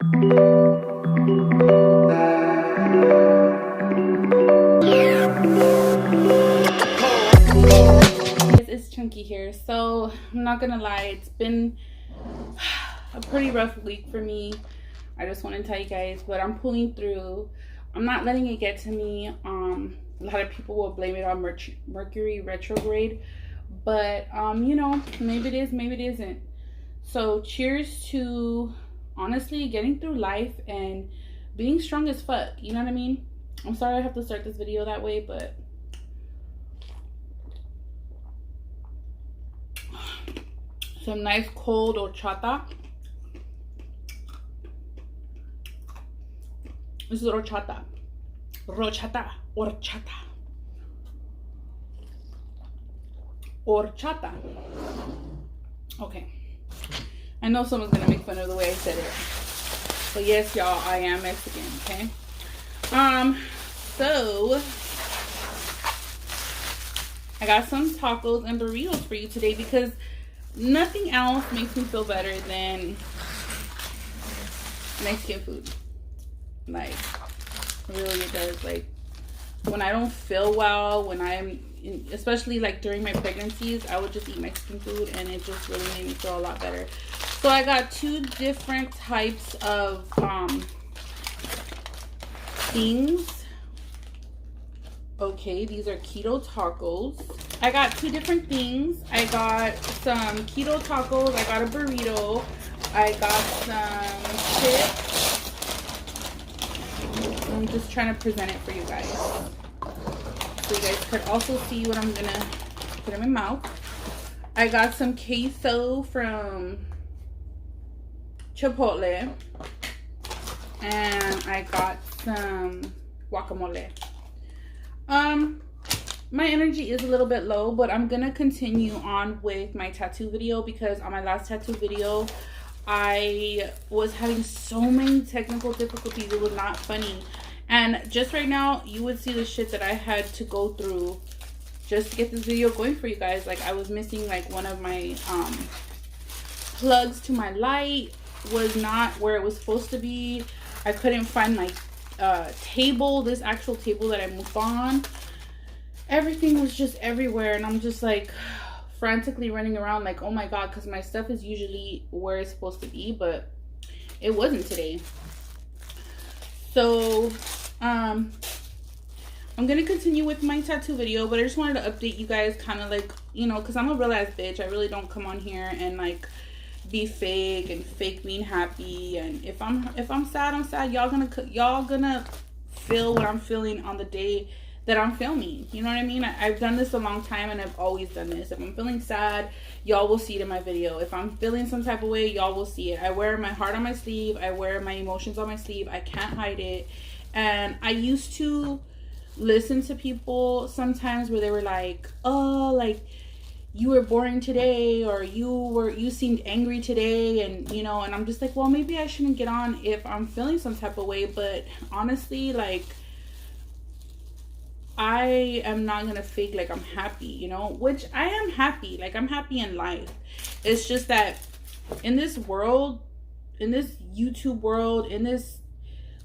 It's Chunky here. So I'm not gonna lie, it's been a pretty rough week for me. I just want to tell you guys, but I'm pulling through. I'm not letting it get to me. A lot of people will blame it on Mercury retrograde, but you know, maybe it is, maybe it isn't. So cheers to honestly getting through life and being strong as fuck, you know what I mean? I'm sorry I have to start this video that way, but some nice cold horchata. This is horchata. Horchata. Okay. I know someone's gonna make fun of the way I said it. But yes, y'all, I am Mexican, okay? So I got some tacos and burritos for you today because nothing else makes me feel better than Mexican food. Like, really it does. Like, when I don't feel well, when especially like during my pregnancies, I would just eat Mexican food and it just really made me feel a lot better. So I got two different types of things. Okay, these are keto tacos. I got two different things. I got some keto tacos. I got a burrito. I got some chips. I'm just trying to present it for you guys, so you guys could also see what I'm gonna put in my mouth. I got some queso from Chipotle, and I got some guacamole. My energy is a little bit low, but I'm gonna continue on with my tattoo video because on my last tattoo video I was having so many technical difficulties. It was not funny. And just right now, you would see the shit that I had to go through just to get this video going for you guys. Like, I was missing like one of my plugs to my light was not where it was supposed to be. I couldn't find my table, this actual table that I moved on. Everything was just everywhere, and I'm just like frantically running around like, oh my god, because my stuff is usually where it's supposed to be, but it wasn't today. So I'm gonna continue with my tattoo video, but I just wanted to update you guys, kind of like, you know, because I'm a real ass bitch. I really don't come on here and like be fake and fake being happy. And if I'm sad, I'm sad. Y'all gonna feel what I'm feeling on the day that I'm filming. You know what I mean? I've done this a long time, and I've always done this. If I'm feeling sad, y'all will see it in my video. If I'm feeling some type of way, y'all will see it. I wear my heart on my sleeve. I wear my emotions on my sleeve. I can't hide it. And I used to listen to people sometimes where they were like, oh, like, you were boring today, or you seemed angry today, and you know, and I'm just like, well, maybe I shouldn't get on if I'm feeling some type of way. But honestly, like, I am not gonna fake like I'm happy, you know, which I am happy. Like, I'm happy in life. It's just that in this world, in this YouTube world, in this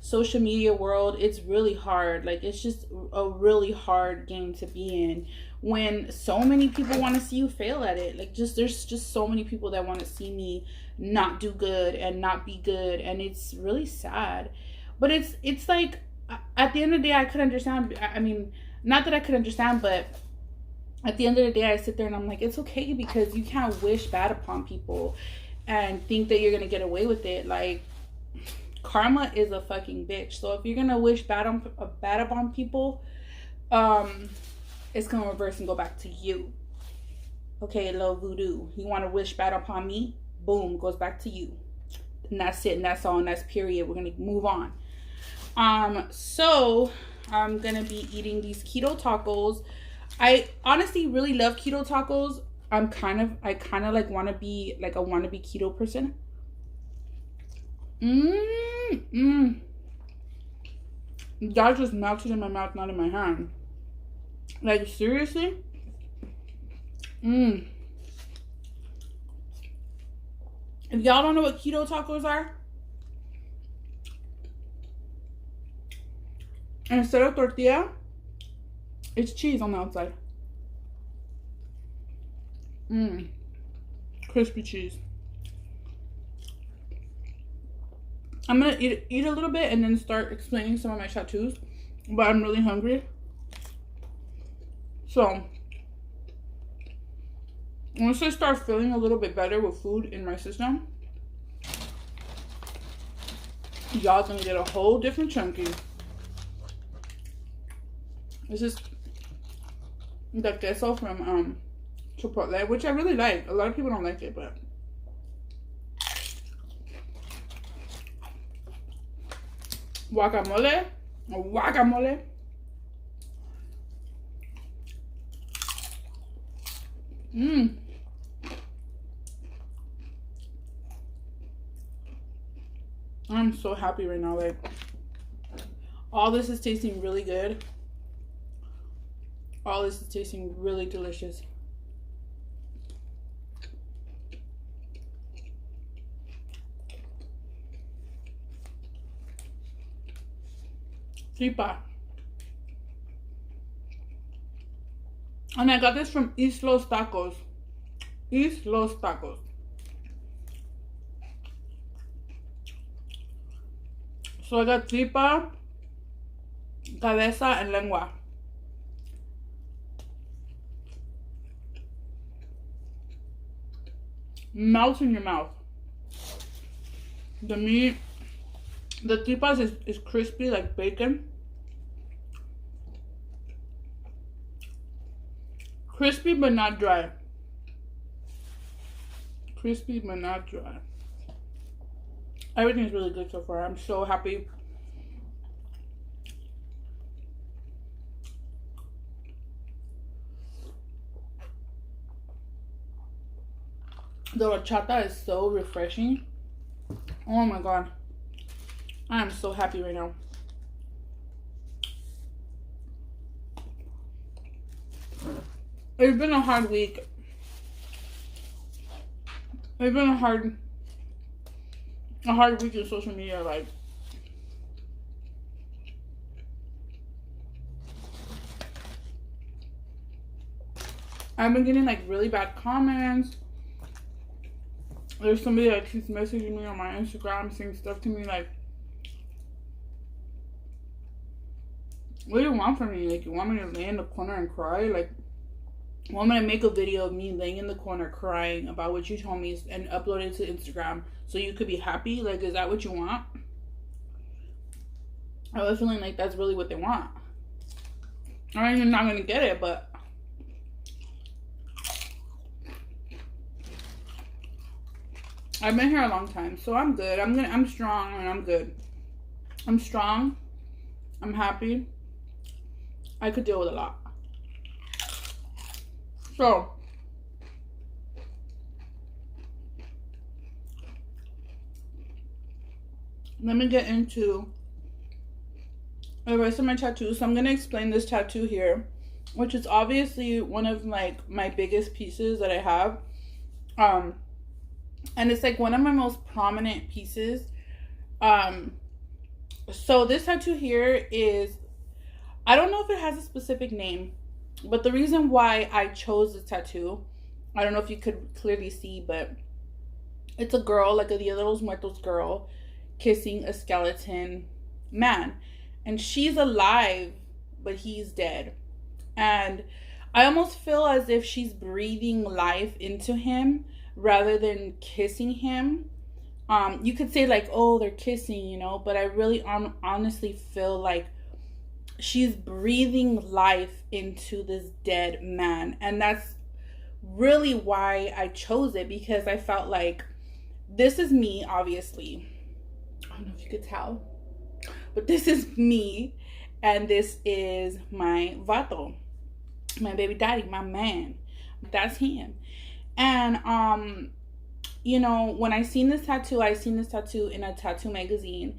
social media world, it's really hard. Like, it's just a really hard game to be in when so many people want to see you fail at it. Like, there's just so many people that want to see me not do good and not be good, and it's really sad. But it's like, at the end of the day, I could understand. I mean, not that I could understand, but at the end of the day, I sit there and I'm like, it's okay, because you can't wish bad upon people and think that you're gonna get away with it. Like, karma is a fucking bitch. So if you're gonna wish bad upon people, it's gonna reverse and go back to you. Okay, little voodoo. You want to wish bad upon me? Boom, goes back to you. And that's it, and that's all, and that's period. We're gonna move on. So I'm gonna be eating these keto tacos. I honestly really love keto tacos. I kind of like want to be like a wannabe keto person. That just melted in my mouth, not in my hand. Like, seriously? If y'all don't know what keto tacos are, And instead of tortilla, it's cheese on the outside. Crispy cheese. I'm gonna eat a little bit and then start explaining some of my tattoos. But I'm really hungry. So once I start feeling a little bit better with food in my system, y'all gonna get a whole different chunky. This is the queso from Chipotle, which I really like. A lot of people don't like it, but guacamole. I'm so happy right now. Like, all this is tasting really good. All this is tasting really delicious. Tripa. And I got this from East Los Tacos. East Los Tacos. So I got tripa, cabeza, and lengua. Melts in your mouth. The meat, the tripas is crispy like bacon. Crispy but not dry. Crispy but not dry. Everything's really good so far. I'm so happy. The horchata is so refreshing. Oh my god. I am so happy right now. It's been a hard week. It's been a hard week in social media. Like, I've been getting like really bad comments. There's somebody that keeps messaging me on my Instagram saying stuff to me like, what do you want from me? Like, you want me to lay in the corner and cry? Like, you want me to make a video of me laying in the corner crying about what you told me and upload it to Instagram so you could be happy? Like, is that what you want? I was feeling like that's really what they want. I mean, you're not gonna get it, but I've been here a long time, so I'm good. I'm strong and I'm good. I'm strong. I'm happy. I could deal with a lot. So, let me get into the rest of my tattoos. So I'm going to explain this tattoo here, which is obviously one of my biggest pieces that I have. And it's like one of my most prominent pieces. So this tattoo here is, I don't know if it has a specific name, but the reason why I chose this tattoo, I don't know if you could clearly see, but it's a girl, like a Dia de los Muertos girl, kissing a skeleton man. And she's alive, but he's dead. And I almost feel as if she's breathing life into him rather than kissing him. You could say like, oh, they're kissing, you know, but I really honestly feel like she's breathing life into this dead man. And that's really why I chose it, because I felt like this is me, obviously. I don't know if you could tell, but this is me, and this is my vato, my baby daddy, my man. That's him. And you know, when I seen this tattoo in a tattoo magazine,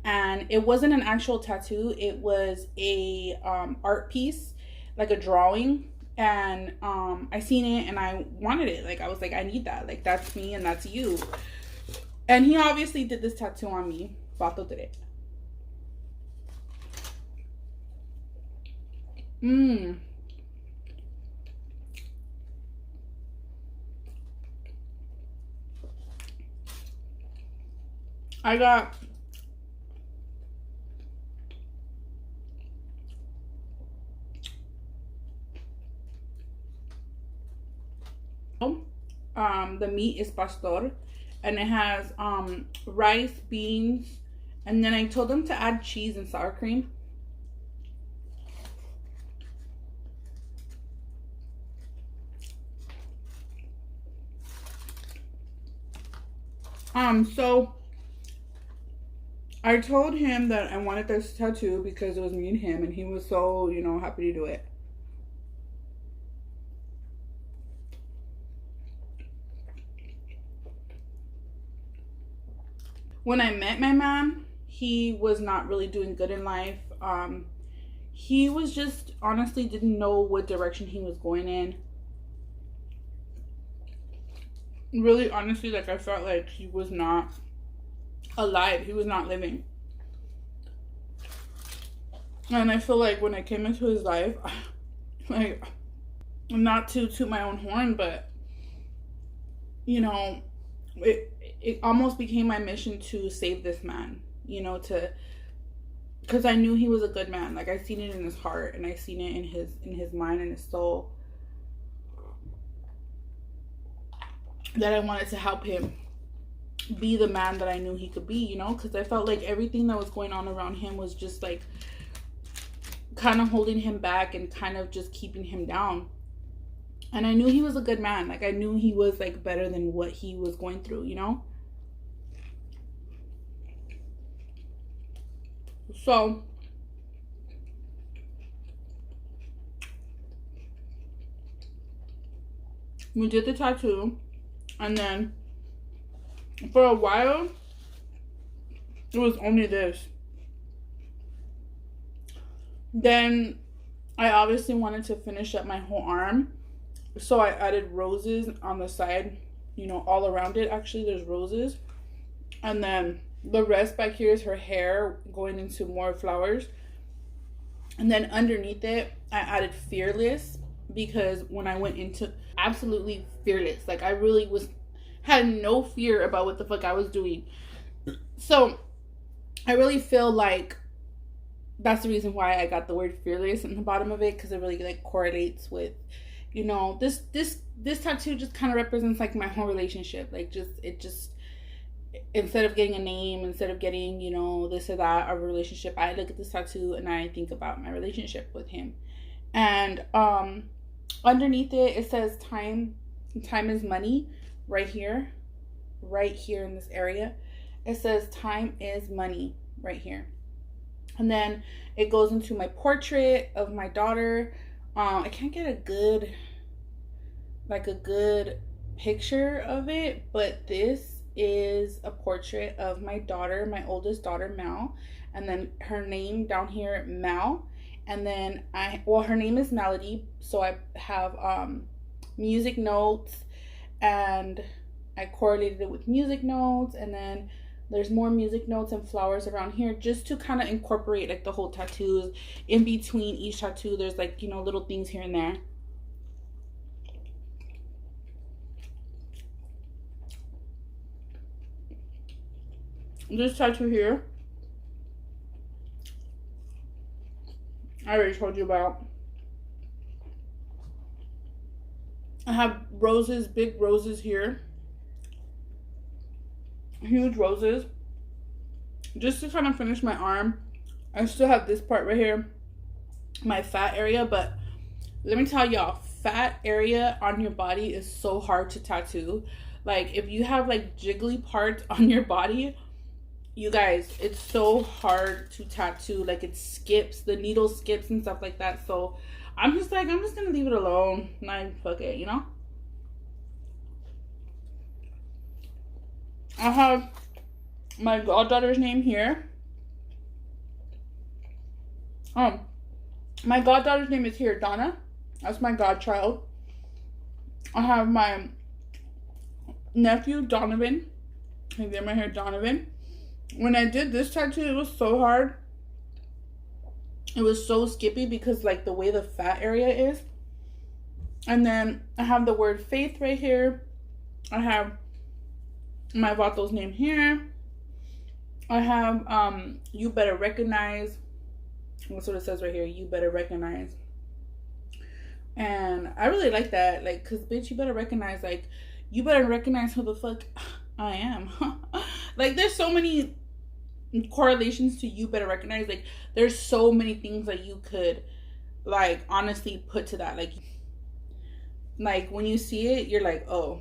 and it wasn't an actual tattoo, it was a art piece, like a drawing. And I seen it and I wanted it. Like, I was like, I need that. Like, that's me and that's you. And he obviously did this tattoo on me. Vato did it. Mmm. I got the meat is pastor, and it has rice, beans, and then I told them to add cheese and sour cream. So I told him that I wanted this tattoo because it was me and him, and he was so, you know, happy to do it. When I met my man, he was not really doing good in life. He was just honestly didn't know what direction he was going in. Really, honestly, like I felt like he was not alive. He was not living. And I feel like when I came into his life, like, not to toot my own horn, but, you know, it almost became my mission to save this man, you know, because I knew he was a good man. Like, I seen it in his heart, and I seen it in his mind and his soul, that I wanted to help him be the man that I knew he could be, you know, because I felt like everything that was going on around him was just like kind of holding him back and kind of just keeping him down. And I knew he was a good man. Like, I knew he was like better than what he was going through, you know. So we did the tattoo, and then for a while it was only this. Then I obviously wanted to finish up my whole arm, so I added roses on the side, you know, all around it. Actually, there's roses, and then the rest back here is her hair going into more flowers. And then underneath it, I added fearless, because when I went into absolutely fearless, like I really had no fear about what the fuck I was doing. So I really feel like that's the reason why I got the word fearless in the bottom of it, because it really like correlates with, you know, this tattoo just kind of represents like my whole relationship. Like, instead of getting a name, instead of getting, you know, this or that of a relationship, I look at this tattoo and I think about my relationship with him. And underneath it says time is money. Right here in this area, it says time is money right here. And then it goes into my portrait of my daughter. I can't get a good picture of it, but this is a portrait of my daughter, my oldest daughter, Mal, and then her name down here, Mal. And then her name is Melody, so I have music notes, and I correlated it with music notes, and then there's more music notes and flowers around here, just to kind of incorporate like the whole tattoos. In between each tattoo, there's like, you know, little things here and there. This tattoo here, I already told you about. I have roses, big roses here. Huge roses. Just to kind of finish my arm, I still have this part right here, my fat area. But let me tell y'all, fat area on your body is so hard to tattoo. Like, if you have like jiggly parts on your body, you guys, it's so hard to tattoo. Like, it skips, the needle skips and stuff like that. So I'm just gonna leave it alone. Like, fuck it, you know. I have my goddaughter's name here. My goddaughter's name is here, Donna. That's my godchild. I have my nephew, Donovan. His name right here, Donovan. When I did this tattoo, it was so hard. It was so skippy because like the way the fat area is. And then I have the word faith right here. I have my vato's name here. I have you better recognize. That's what it says right here. You better recognize. And I really like that. Like, cause bitch, you better recognize. Like, you better recognize who the fuck I am. Like, there's so many correlations to you better recognize. Like, there's so many things that you could like honestly put to that. Like when you see it, you're like, oh,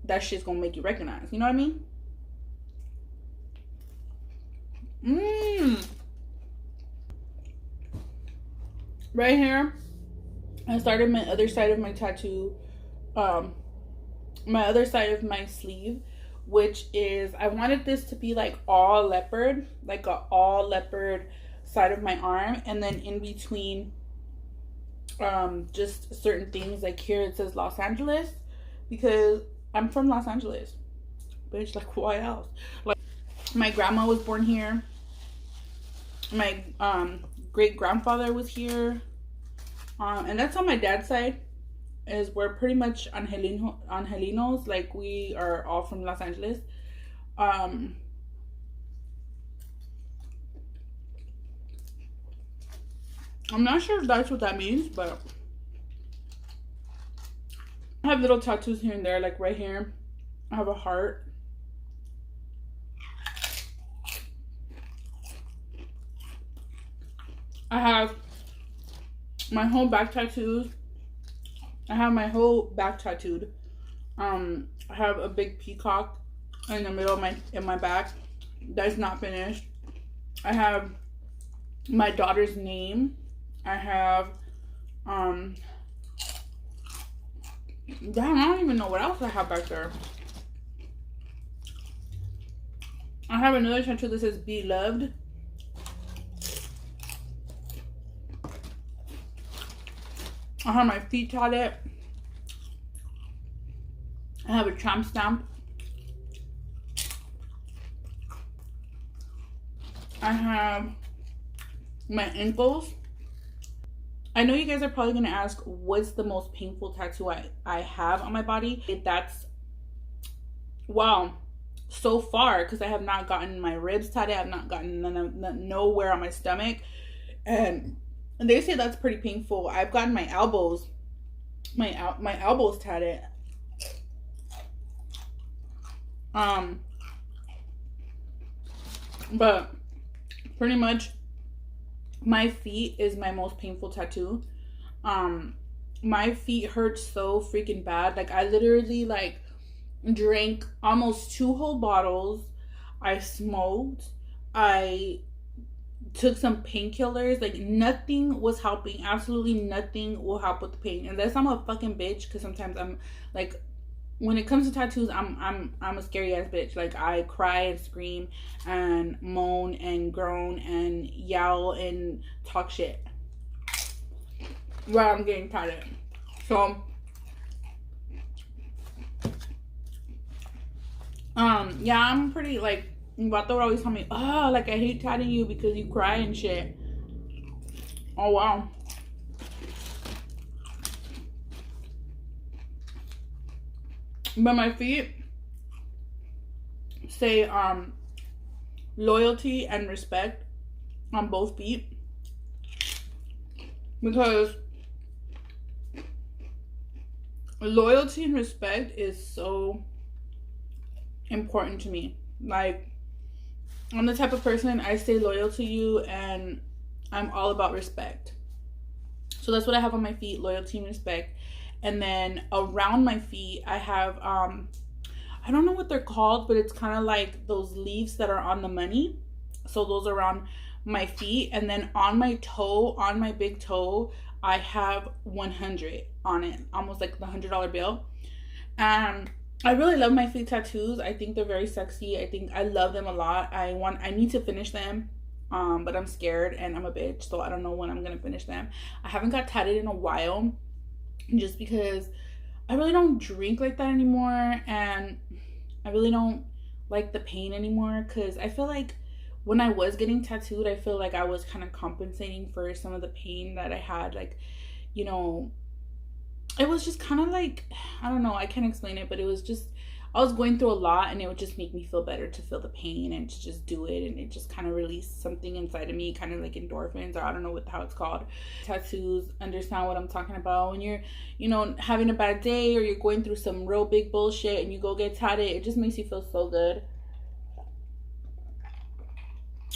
that shit's gonna make you recognize. You know what I mean? Right here, I started my other side of my tattoo, my other side of my sleeve, which is, I wanted this to be like all leopard, like a all leopard side of my arm, and then in between just certain things. Like here it says Los Angeles because I'm from Los Angeles, bitch. Like, why else? Like, my grandma was born here, my great grandfather was here, and that's on my dad's side. Is we're pretty much Angelinos, like we are all from Los Angeles. I'm not sure if that's what that means, but I have little tattoos here and there. Like right here, I have a heart. I have my whole back tattoos. I have my whole back tattooed. I have a big peacock in the middle of my back. That's not finished. I have my daughter's name. I have damn, I don't even know what else I have back there. I have another tattoo that says "Be Loved." I have my feet tatted. I have a tramp stamp. I have my ankles. I know you guys are probably going to ask, what's the most painful tattoo I have on my body? That's, wow, so far, because I have not gotten my ribs tatted. I have not gotten nowhere on my stomach. And they say that's pretty painful. I've gotten my elbows, my elbows tatted. But pretty much my feet is my most painful tattoo. My feet hurt so freaking bad. Like, I literally like drank almost 2 whole bottles. I smoked. I took some painkillers. Like, nothing was helping. Absolutely nothing will help with the pain, unless I'm a fucking bitch. Because sometimes I'm like, when it comes to tattoos, I'm a scary ass bitch. Like, I cry and scream and moan and groan and yell and talk shit while I'm getting tatted. So yeah, I'm pretty like, Vato would always tell me, oh, like, I hate tatting you because you cry and shit. Oh, wow. But my feet say loyalty and respect on both feet, because loyalty and respect is so important to me. Like, I'm the type of person, I stay loyal to you and I'm all about respect. So that's what I have on my feet, loyalty and respect. And then around my feet, I have, I don't know what they're called, but it's kind of like those leaves that are on the money. So those are around my feet. And then on my toe, on my big toe, I have 100 on it, almost like the $100 bill. And I really love my feet tattoos. I think they're very sexy. I think I love them a lot. I need to finish them, but I'm scared and I'm a bitch, so I don't know when I'm gonna finish them. I haven't got tatted in a while, just because I really don't drink like that anymore, and I really don't like the pain anymore, because I feel like when I was getting tattooed, I feel like I was kind of compensating for some of the pain that I had. Like, you know, it was just kind of like, I don't know, I can't explain it, but it was just, I was going through a lot, and it would just make me feel better to feel the pain and to just do it. And it just kind of released something inside of me, kind of like endorphins, or I don't know how it's called. Tattoos understand what I'm talking about. When you're, you know, having a bad day, or you're going through some real big bullshit and you go get tatted, it just makes you feel so good.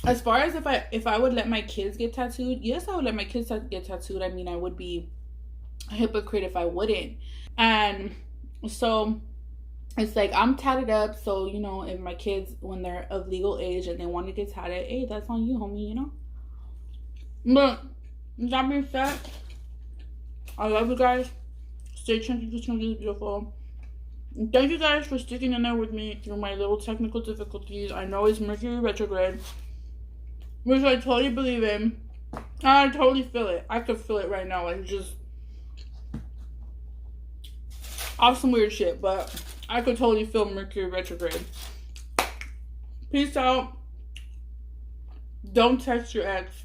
As far as if I would let my kids get tattooed, yes, I would let my kids get tattooed. I mean, I would be a hypocrite if I wouldn't. And so it's like, I'm tatted up, so, you know, if my kids, when they're of legal age and they want to get tatted, hey, that's on you, homie, you know. But that being said, I love you guys. Stay tuned to be beautiful. Thank you guys for sticking in there with me through my little technical difficulties. I know it's Mercury retrograde, which I totally believe in. I totally feel it. I could feel it right now. Like, just off some weird shit, but I could totally feel Mercury retrograde. Peace out. Don't text your ex.